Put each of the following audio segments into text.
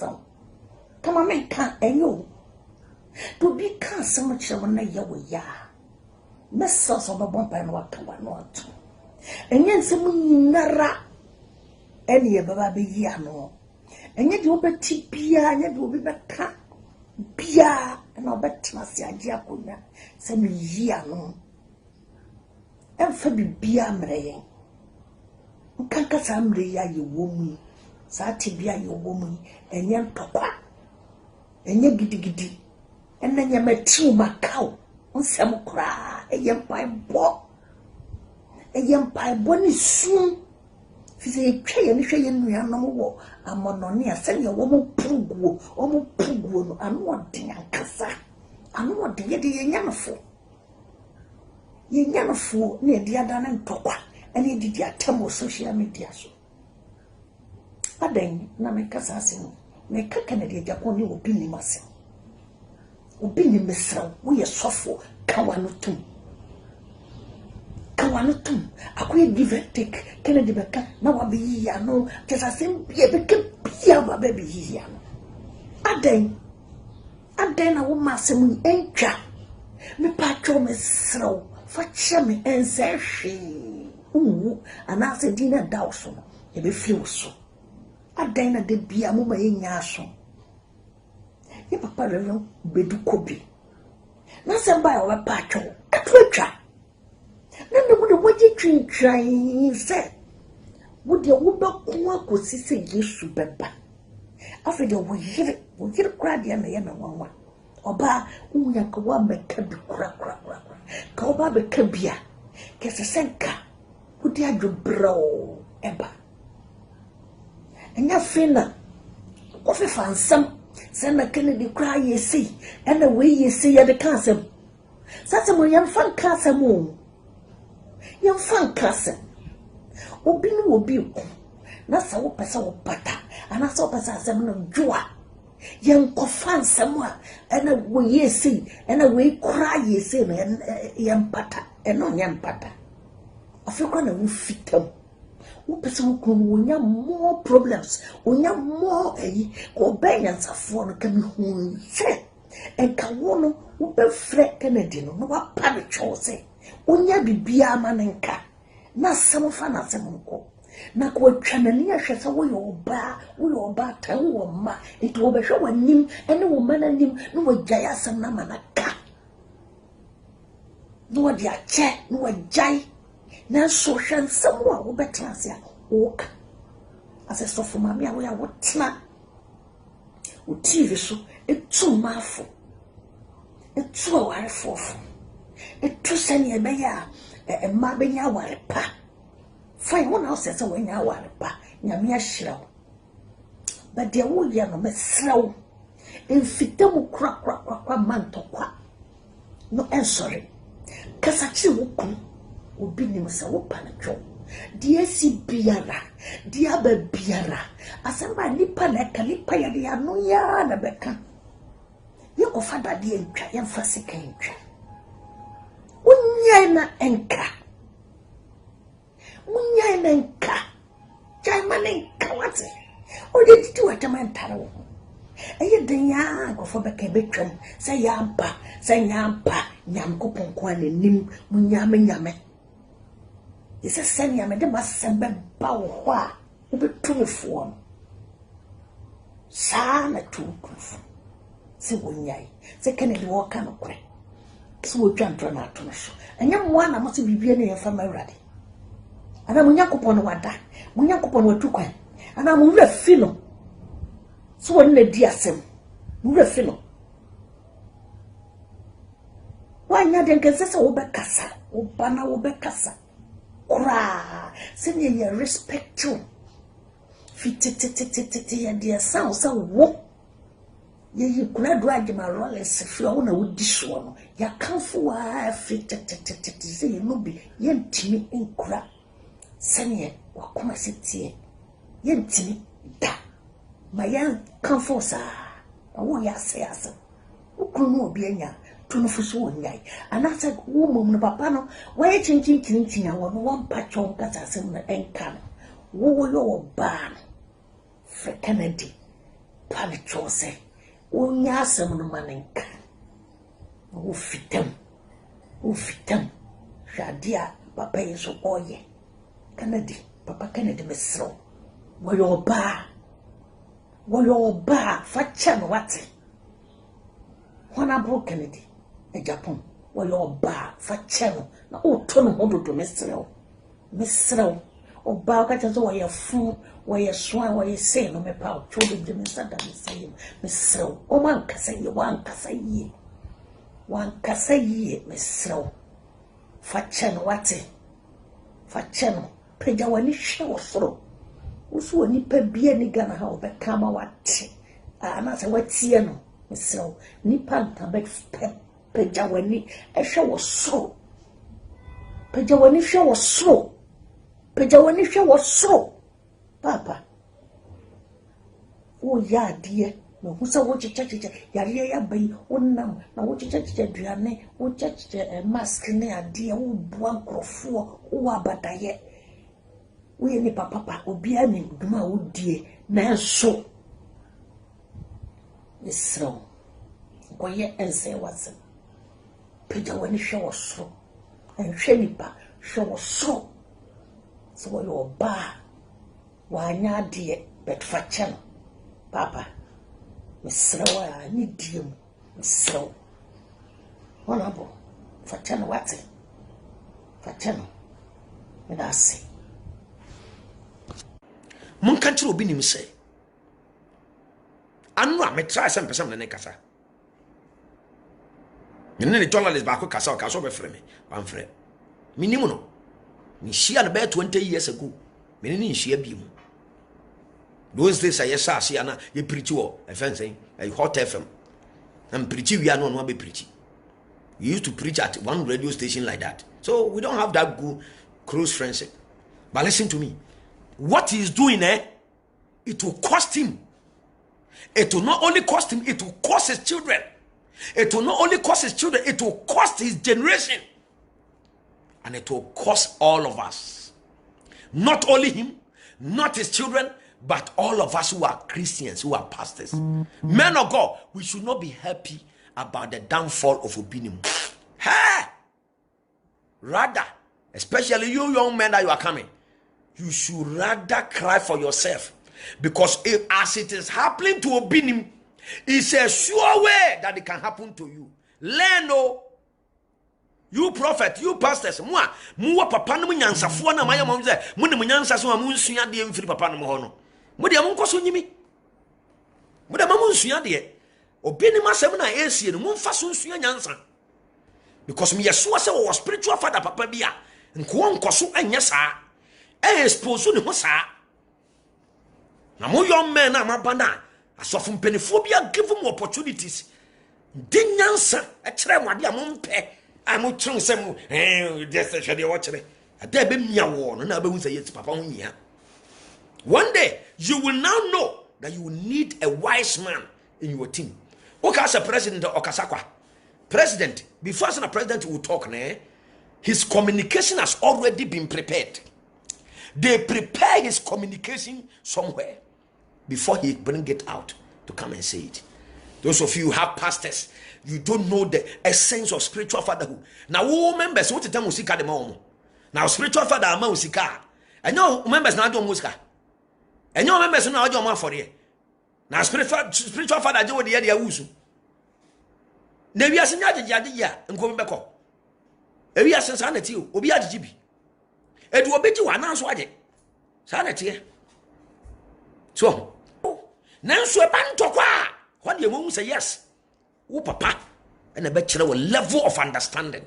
some. Come on, man, can't you? To be can't so much of a ya we ya. Miss sauce of a bump and what come on what. And yet, some nara any of a baby yano. And yet, you'll be tipia, and yet you'll be better. Bia, and I'll bet Masia Jacuna, some yano. And for the bia mraying. Kanka samre ya you woman, Satibia your woman, and yan papa, and yan giddy, and then you met two macao, on some cry, a young pie bo, a young pie bonny soon. She say, Tray and Shay and we are no more, a mononia, send your woman pugu, or pugu, and what thing and cassa, and what the yellow fool. Ye yellow fool near the other and papa. And he did your term of social media. But then, Namaka Sassin, make a Kennedy Japoni opinion myself. Opinion myself, we are softful, Kawanutum. Kawanutum, I could give it take Kennedy Becca, now I'll be here, no, just as him be a baby here. And then I will mass him in chat. Me patro me slow, for chummy and say she. And I said, Dinner Dawson, you be few so. I dine de be a mumma in yason. Your papa be do copy. Nothing by our patcho, a twitcher. Then the wood what you tree trying said. Would your woodbug could see you super? After the we get a crowd and the other one. Oba, Uyakawa make a crack. Coba be cabia. Guess a senka. Would you bro eba? And your finna, what if I some send a Kennedy cry ye see, and the way ye see at the castle. Such a young fun castle moon. Young fun castle. Obin will be not so person butter, and I saw person of joa. Young coffin somewhere, and a way ye see, and a way cry ye see, and young butter, and no young butter. African will fit them. Who person will have more problems, will have more obedience of foreign can be say, and Kawono will be Fred Kennedy, no what parish or say, Unya be beer man and cat, not some fun as a monko. Not what Chanania shall away your bar, or bar town or ma, it will be show a name, and a woman and him, no Jayasam Namanaka. No, dear chair, no jay. Now, social someone will better as ya walk. As a soft mammy, we are what not. With TV so, it's too mouthful. It's too a forth. It's too send a bear, a mabenya waripa. Fine one house as a way now waripa, Yamia shell. But there will be no slow. In fitable crack man to quack. No, I'm sorry. Casachi will come. Obinim sa wo panacho die si biara dia ba biara asamba nipa na ka nipa ya de anu ya na beka ye ko fada de ntwa ye mfa sika ntwa unyai na enka jai manenka wate o de titi watama ntare wo eye den ya go fo beka betwam say yampa nyamko kwa nanim munyame Is a send ya made my sembe bow be too form. Sana too proof. See when yay, say Kennedy walk on a crack. So we jump run out to the show. And young one I must be being from my ready. And I'm Yakupon what that, when Yakupon were too quiet. And I'm a filo. So when the dear sim, filo. Why not against us over Cassa, or Bana over Cassa? Cra, send ye respect you. Fit and dear sound so wo. Ye could drag my rollers if you own with this one. Ya come for fit say no be yen timmy in crap. Send ye what come sit here. Yen timmy da. My young come for sir. Oh, ya say us. Who could no be a young. And I said, woman, papa, no, why changing I want one patch on Cassam and can. Woo your barn for Kennedy. pane chose wonya asem no manenka wo fitam shadia papa yeso oye Kennedy papa Kennedy mesro wo yo ba fa chano wate Honorable Kennedy e Japan wo yo ba fa chano na o to no hododo mesro oba ka chazo wo ye fu wo ye swan wo ye say no me pa o chodo de me sada me say mesro o man kasa ye mesro fa chano wate fa chano peja wani hwe soro usu wani pa bia ni Ghana ha obeka ma wate ana se watie no mesro nipa ntabe peja wani ehwe wo soro peja wani hwe wo soro papa o ya die no husa wo chicha yare ya bai wonnam na wo chicha duane wo chicha mask ne ade wo bua nkrofo wo abadaye wo ye ni papa obi ani duma wo die na so misro ko ye ense wase peja wani hwe wo so enhwe nipa hwe wo so so wo yo ba wanya de bet fachen papa misrawa ni diem misraw Honorable fachen wate fachen medase mun kan tiro bi nim se anu a me try sem person ne kasa ne journalist ba ko kasa be frɛ me ban frɛ minimum no ni shia na be 20 years ago me ni shia bi mu those days I saw Siana, you preach or a fencing, a hot FM. And preach, we are not be preaching. We used to preach at one radio station like that. So we don't have that good close friendship. But listen to me. What he's doing, it will cost him. It will not only cost him, it will cost his children. It will not only cost his children, it will cost his generation. And it will cost all of us. Not only him, not his children, but all of us who are Christians, who are pastors. Men of God, we should not be happy about the downfall of Obinim. Hey! Rather, especially you young men that you are coming, you should rather cry for yourself. Because as it is happening to Obinnim, it's a sure way that it can happen to you. Learn, oh, you prophet, you pastors, muwa papa no nyansafo na maya mo ze mu ne nyansa so mu nsua de mfiri papa no ho no mu de mo nkoso nyimi mu de mo nsua de obi ni masem na esie no mu mfa so nsua nyansa because me yeso se wo spiritual father papa bia nko nkoso anya saa expose ne ho saa na mo young men na mabana asofo mpenifo bia give them opportunities de nyansa e kire mo ade a mo mpe I'm trying to say, just a shadow watcher. A debe mia war, and I will say, yes, Papa. One day, you will now know that you need a wise man in your team. Okasa President Okasakwa. President, before a president will talk, his communication has already been prepared. They prepare his communication somewhere before he bring it out to come and say it. Those of you who have pastors, you don't know the essence of spiritual fatherhood. Now, who members what tell musika the mom? Now, spiritual father ama musika. And no members now do musika. And no members now do more for you. Now, spiritual father do the idea usu. Nebi asinya jadi ya nko mbeko. Ebi asensa na ti o obi ajibi. Edu obeti wa na so age. Sa na tie. So, nanso e ban tokwa. What do you want to say yes? Oh, papa, and a better level of understanding.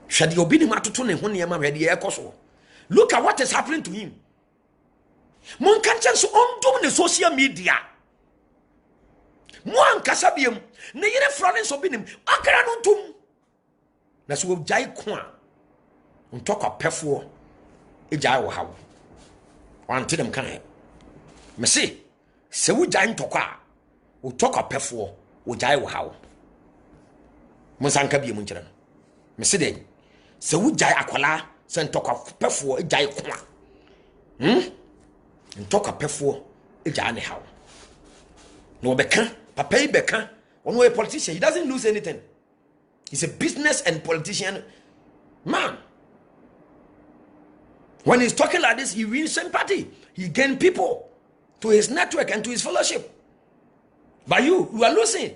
Shall you be the matutune when you are ready? Look at what is happening to him. Mon conscience on doing the social media. Mon casabium, near Florence of Binim, Akaranum. That's what Jai Kwan. On talk of Pefo, a Jai will have. One to them kind. Messi. Se wo gyan tokwa wo toka pefo wo gyan wo hawo monsanka bie mu nkire no me se den se wo gyan akwala se ntokwa pefo gyan kwa ntoka pefo eja ne how no beka papa yi beka ono a politician, he doesn't lose anything. He's a business and politician man. When he's talking like this, he wins sympathy. He gains people to his network and to his fellowship. But you are losing.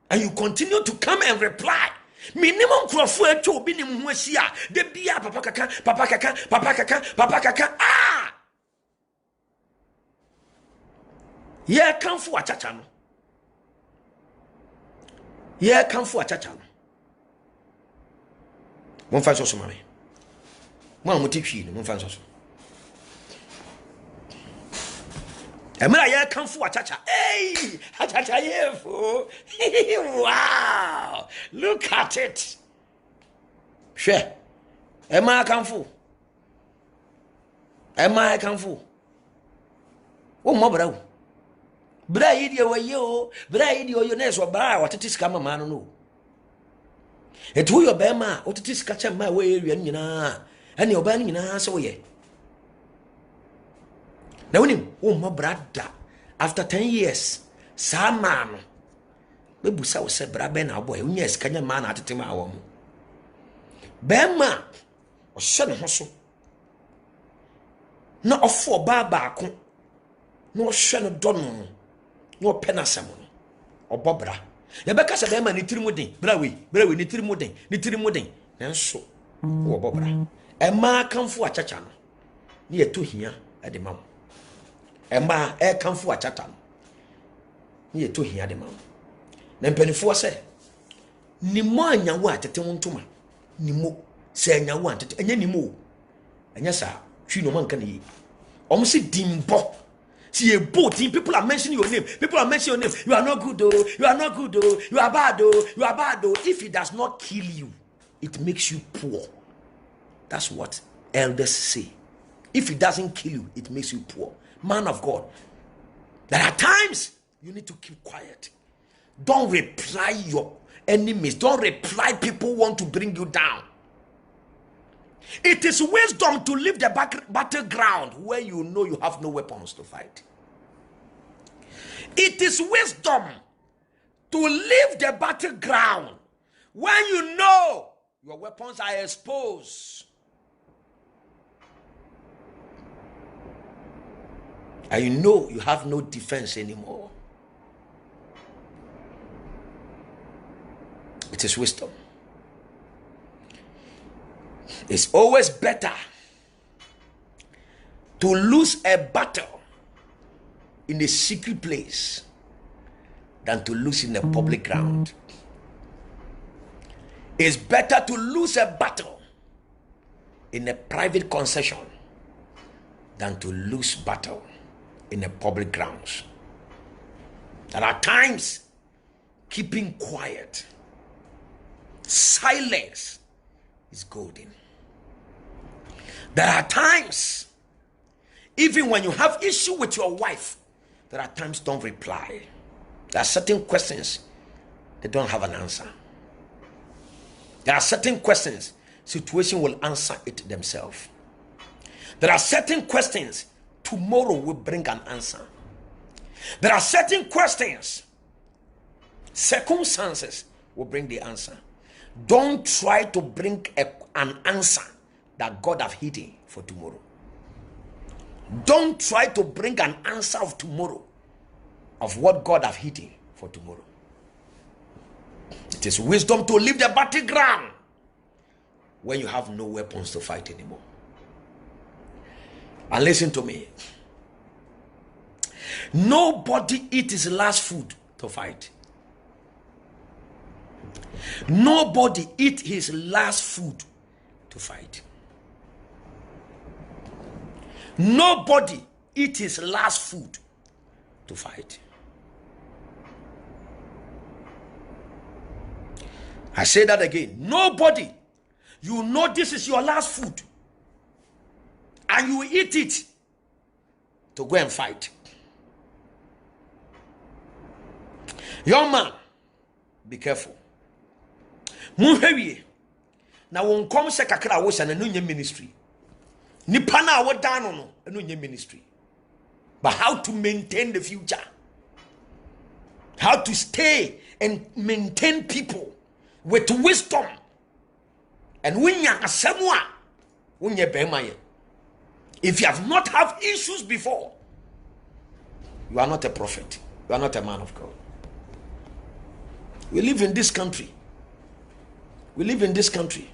And you continue to come and reply. Minimum crofo to be musia. De bia papa kaka, papa kaka, papa kaka, papa kaka. Ah! Yeah, come for a chachano. Yeah, come for a chachano. One fancy so mommy. One muti one fancy so. Emra ya come for a chacha. Hey, a chacha yefo. Wow, look at it. Share. Emma come for. Emma come for. Oh, my brother. Bra idi wa yo, bra idi o yo na so bra wa tete sika mama no. Etu yo be ma, o tete sika cha ma we area nyina. Ene oba nyina se wo ye. Na wonim, wo mo brada after 10 years, sa ma no. Be busa wo se bra be na boy, unya sika nya ma na tete ma wo mo. Be ma, o hye ne ho so. Na ofo ba ba ko. Na o hye no do no. No penasam no obobra ye beka se be ma ni tirimuden bra we ni tirimuden nanso wo obobra e ma kanfo achacha no ni eto hia e de mam e ma e kanfo achacha no ni eto hia de mam na mpanifo se ni mo anyawo atete wontoma ni mo se anyawo atete anya ni mo anya sa twi no man kan yi om se dimbo. See a boat, people are mentioning your name. People are mentioning your name. You are not good, though. You are not good, though. You are bad, though. You are bad, though. If it does not kill you, it makes you poor. That's what elders say. If it doesn't kill you, it makes you poor. Man of God, there are times you need to keep quiet. Don't reply your enemies. Don't reply people want to bring you down. It is wisdom to leave the battleground where you know you have no weapons to fight. It is wisdom to leave the battleground when you know your weapons are exposed. And you know you have no defense anymore. It is wisdom. It's always better to lose a battle in a secret place than to lose in a public ground. It's better to lose a battle in a private concession than to lose battle in a public grounds. There are times keeping quiet, silence is golden. There are times, even when you have issue with your wife, there are times don't reply. There are certain questions they don't have an answer. There are certain questions situation will answer it themselves. There are certain questions tomorrow will bring an answer. There are certain questions circumstances will bring the answer. Don't try to bring an answer that God have hidden for tomorrow. Don't try to bring an answer of tomorrow of what God have hidden for tomorrow. It is wisdom to leave the battleground when you have no weapons to fight anymore. And listen to me. Nobody eats his last food to fight. Nobody eats his last food to fight. Nobody eats his last food to fight. I say that again. Nobody. You know this is your last food. And you eat it to go and fight. Young man, be careful. Muhewie. Na won kom se kakra wo se na no nya ministry. Nipa na wo dan no no ministry. but how to maintain the future. How to stay and maintain people with wisdom. And when you are when you if you have not had issues before, you are not a prophet. You are not a man of God. We live in this country. We live in this country.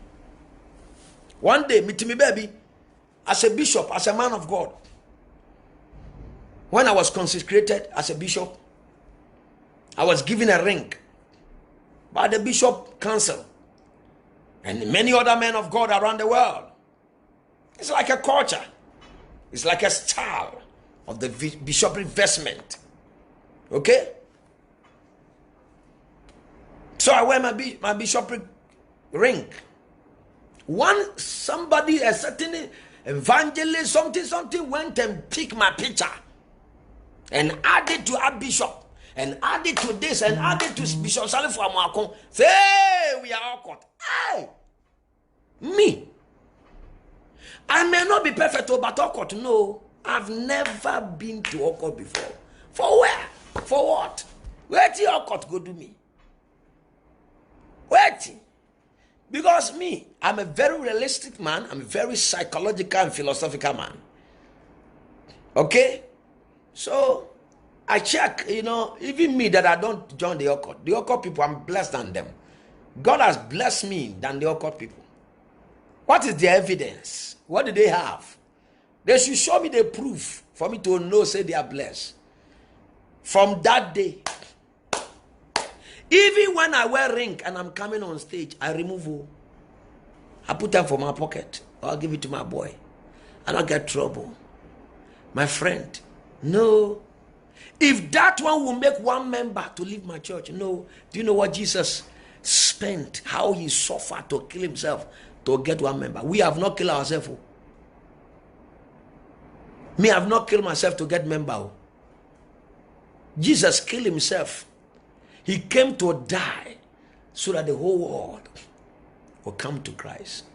One day, meet me, baby, as a bishop, as a man of God. When I was consecrated as a bishop, I was given a ring by the Bishop Council and many other men of God around the world. It's like a culture. It's like a style of the bishopric vestment. Okay? So I wear my bishopric ring. Somebody, a certain evangelist, something went and picked my picture and added to our bishop. And added to this and added to Bishop Salif Amakon. Say, we are all caught. Hey, me. I may not be perfect, but all caught. No, I've never been to Okot before. For where? For what? Where did Okot go to me? Where? Because me, I'm a very realistic man. I'm a very psychological and philosophical man. Okay? So I check, even me that I don't join the Okot. The Okot people, I'm blessed than them. God has blessed me than the Okot people. What is the evidence? What do they have? They should show me the proof for me to know, say they are blessed. From that day, even when I wear ring and I'm coming on stage, I remove it. I put them for my pocket. Or I'll give it to my boy. I don't get trouble. My friend, no. If that one will make one member to leave my church, no. Do you know what Jesus spent? How he suffered to kill himself to get one member. We have not killed ourselves. Me, I have not killed myself to get member. Jesus killed himself. He came to die so that the whole world will come to Christ.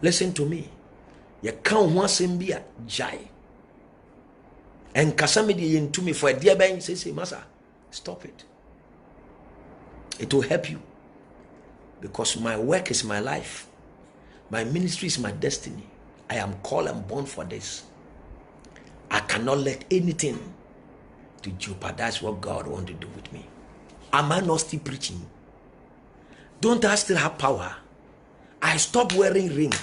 Listen to me. You can't want to be a jai. And Kasamidi into me for a dear ben say, Master, stop it. It will help you. Because my work is my life. My ministry is my destiny. I am called and born for this. I cannot let anything to jeopardize what God wants to do with me. Am I not still preaching? Don't I still have power? I stopped wearing ring.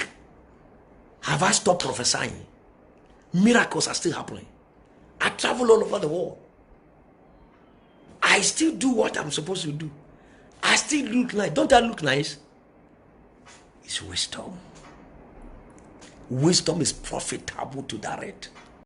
Have I stopped prophesying? Miracles are still happening. I travel all over the world. I still do what I'm supposed to do. I still look nice. Don't I look nice? It's wisdom. Wisdom is profitable to direct.